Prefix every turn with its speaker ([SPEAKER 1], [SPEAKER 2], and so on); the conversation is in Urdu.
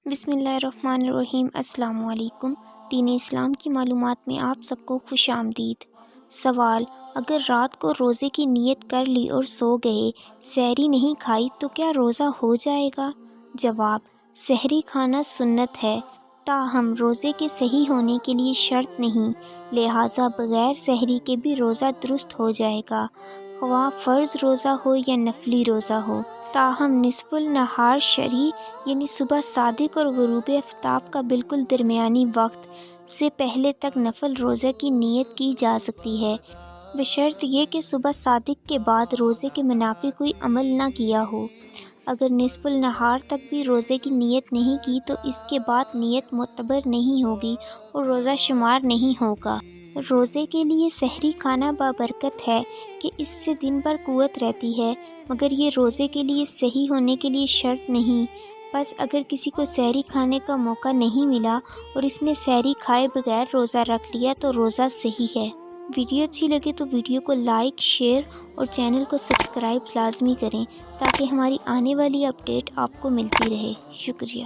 [SPEAKER 1] بسم اللہ الرحمن الرحیم۔ السلام علیکم۔ دین اسلام کی معلومات میں آپ سب کو خوش آمدید۔ سوال: اگر رات کو روزے کی نیت کر لی اور سو گئے، سحری نہیں کھائی تو کیا روزہ ہو جائے گا؟ جواب: سحری کھانا سنت ہے، تاہم روزے کے صحیح ہونے کے لیے شرط نہیں، لہٰذا بغیر سحری کے بھی روزہ درست ہو جائے گا، خواہ فرض روزہ ہو یا نفلی روزہ ہو۔ تاہم نصف النہار شرعی یعنی صبح صادق اور غروب آفتاب کا بالکل درمیانی وقت سے پہلے تک نفل روزہ کی نیت کی جا سکتی ہے، بشرط یہ کہ صبح صادق کے بعد روزے کے منافی کوئی عمل نہ کیا ہو۔ اگر نصف النہار تک بھی روزے کی نیت نہیں کی تو اس کے بعد نیت معتبر نہیں ہوگی اور روزہ شمار نہیں ہوگا۔ روزے کے لیے سحری کھانا بابرکت ہے کہ اس سے دن بھر قوت رہتی ہے، مگر یہ روزے کے لیے صحیح ہونے کے لیے شرط نہیں۔ بس اگر کسی کو سحری کھانے کا موقع نہیں ملا اور اس نے سحری کھائے بغیر روزہ رکھ لیا تو روزہ صحیح ہے۔ ویڈیو اچھی لگے تو ویڈیو کو لائک، شیئر اور چینل کو سبسکرائب لازمی کریں تاکہ ہماری آنے والی اپڈیٹ آپ کو ملتی رہے۔ شکریہ۔